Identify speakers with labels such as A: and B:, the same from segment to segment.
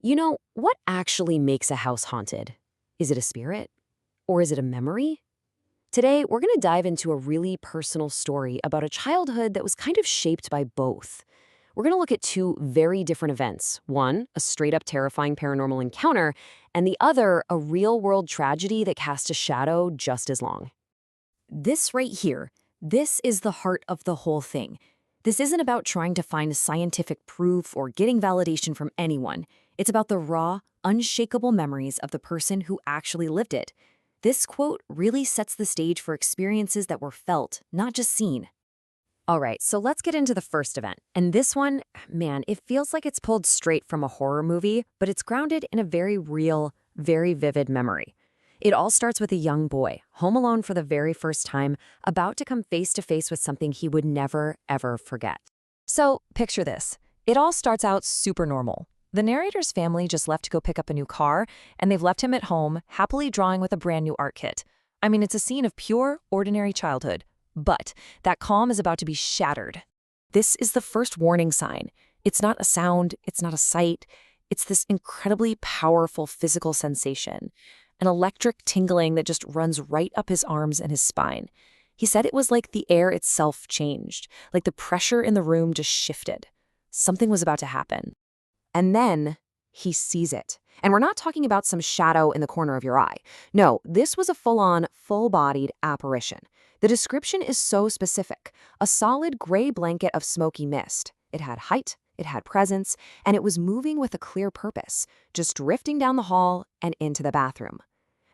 A: What actually makes a house haunted? Is it a spirit? Or is it a memory? Today, we're going to dive into a really personal story about a childhood that was kind of shaped by both. We're going to look at two very different events. One, a straight up terrifying paranormal encounter, and the other, a real world tragedy that cast a shadow just as long. This right here, this is the heart of the whole thing. This isn't about trying to find scientific proof or getting validation from anyone. It's about the raw, unshakable memories of the person who actually lived it. This quote really sets the stage for experiences that were felt, not just seen. All right, so let's get into the first event. And this one, man, it feels like it's pulled straight from a horror movie, but it's grounded in a very real, very vivid memory. It all starts with a young boy, home alone for the very first time, about to come face to face with something he would never, ever forget. So, picture this. It all starts out super normal. The narrator's family just left to go pick up a new car, and they've left him at home, happily drawing with a brand new art kit. I mean, it's a scene of pure, ordinary childhood. But that calm is about to be shattered. This is the first warning sign. It's not a sound, it's not a sight. It's this incredibly powerful physical sensation. An electric tingling that just runs right up his arms and his spine. He said it was like the air itself changed, like the pressure in the room just shifted. Something was about to happen. And then he sees it. And we're not talking about some shadow in the corner of your eye. No, this was a full-on, full-bodied apparition. The description is so specific. A solid gray blanket of smoky mist. It had height, it had presence, and it was moving with a clear purpose, just drifting down the hall and into the bathroom.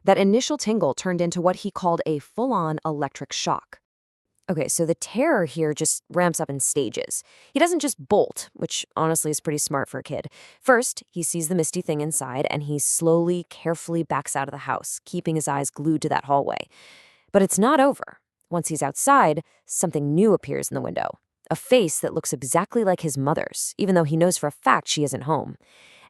A: That initial tingle turned into what he called a full-on electric shock. Okay, so the terror here just ramps up in stages. He doesn't just bolt, which honestly is pretty smart for a kid. First, he sees the misty thing inside, and he slowly, carefully backs out of the house, keeping his eyes glued to that hallway. But it's not over. Once he's outside, something new appears in the window. A face that looks exactly like his mother's, even though he knows for a fact she isn't home.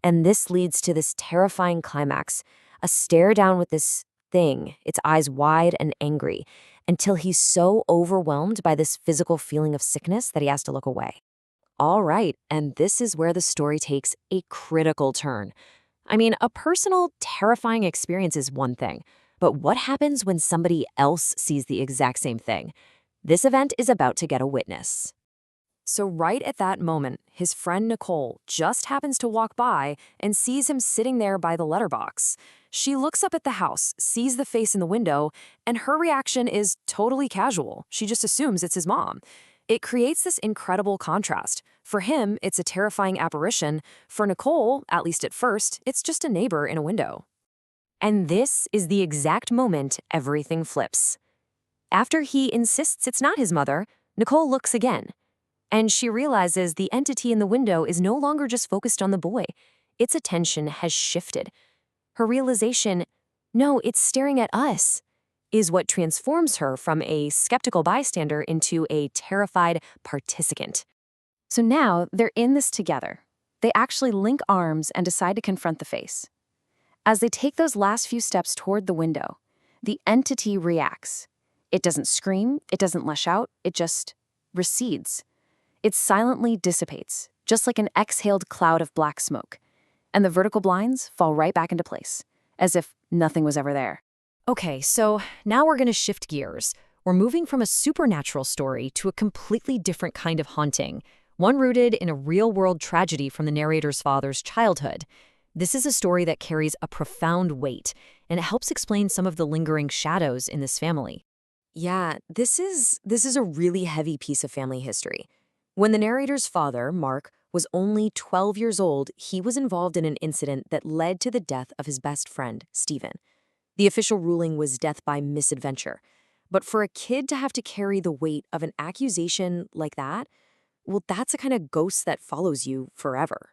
A: And this leads to this terrifying climax, a stare down with this thing, its eyes wide and angry, until he's so overwhelmed by this physical feeling of sickness that he has to look away. All right, and this is where the story takes a critical turn. I mean, a personal, terrifying experience is one thing, but what happens when somebody else sees the exact same thing? This event is about to get a witness. So right at that moment, his friend Nicole just happens to walk by and sees him sitting there by the letterbox. She looks up at the house, sees the face in the window, and her reaction is totally casual. She just assumes it's his mom. It creates this incredible contrast. For him, it's a terrifying apparition. For Nicole, at least at first, it's just a neighbor in a window. And this is the exact moment everything flips. After he insists it's not his mother, Nicole looks again. And she realizes the entity in the window is no longer just focused on the boy. Its attention has shifted. Her realization, no, it's staring at us, is what transforms her from a skeptical bystander into a terrified participant. So now they're in this together. They actually link arms and decide to confront the face. As they take those last few steps toward the window, the entity reacts. It doesn't scream, it doesn't lash out, it just recedes. It silently dissipates, just like an exhaled cloud of black smoke, and the vertical blinds fall right back into place, as if nothing was ever there. Okay, so now we're going to shift gears. We're moving from a supernatural story to a completely different kind of haunting, one rooted in a real-world tragedy from the narrator's father's childhood. This is a story that carries a profound weight, and it helps explain some of the lingering shadows in this family. Yeah, this is a really heavy piece of family history. When the narrator's father, Mark, was only 12 years old, he was involved in an incident that led to the death of his best friend, Stephen. The official ruling was death by misadventure. But for a kid to have to carry the weight of an accusation like that, well, that's a kind of ghost that follows you forever.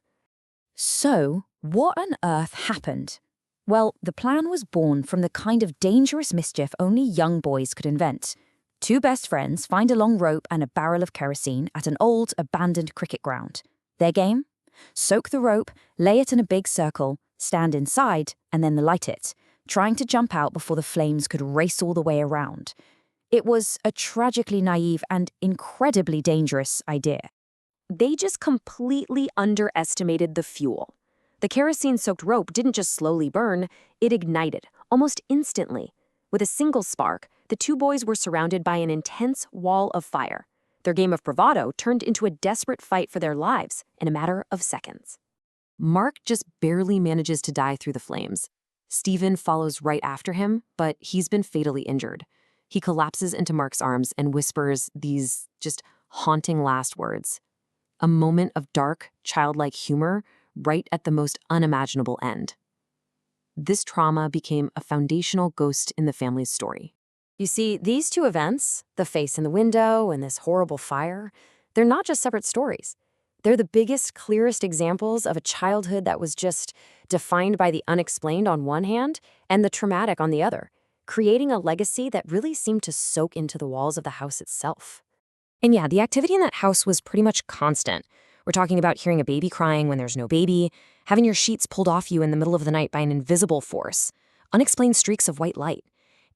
B: So, what on earth happened? Well, the plan was born from the kind of dangerous mischief only young boys could invent. Two best friends find a long rope and a barrel of kerosene at an old, abandoned cricket ground. Their game? Soak the rope, lay it in a big circle, stand inside, and then light it, trying to jump out before the flames could race all the way around. It was a tragically naive and incredibly dangerous idea.
A: They just completely underestimated the fuel. The kerosene-soaked rope didn't just slowly burn, it ignited, almost instantly. With a single spark, the two boys were surrounded by an intense wall of fire. Their game of bravado turned into a desperate fight for their lives in a matter of seconds. Mark just barely manages to die through the flames. Stephen follows right after him, but he's been fatally injured. He collapses into Mark's arms and whispers these just haunting last words. A moment of dark, childlike humor right at the most unimaginable end. This trauma became a foundational ghost in the family's story. You see, these two events, the face in the window and this horrible fire, they're not just separate stories. They're the biggest, clearest examples of a childhood that was just defined by the unexplained on one hand and the traumatic on the other, creating a legacy that really seemed to soak into the walls of the house itself. And yeah, the activity in that house was pretty much constant. We're talking about hearing a baby crying when there's no baby, having your sheets pulled off you in the middle of the night by an invisible force, unexplained streaks of white light,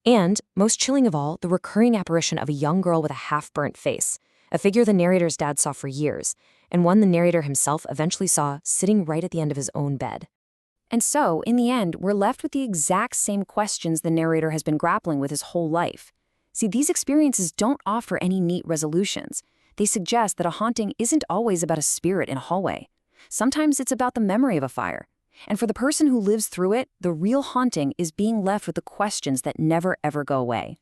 A: and, most chilling of all, the recurring apparition of a young girl with a half-burnt face, a figure the narrator's dad saw for years, and one the narrator himself eventually saw sitting right at the end of his own bed. And so, in the end, we're left with the exact same questions the narrator has been grappling with his whole life. See, these experiences don't offer any neat resolutions. They suggest that a haunting isn't always about a spirit in a hallway. Sometimes it's about the memory of a fire. And for the person who lives through it, the real haunting is being left with the questions that never ever go away.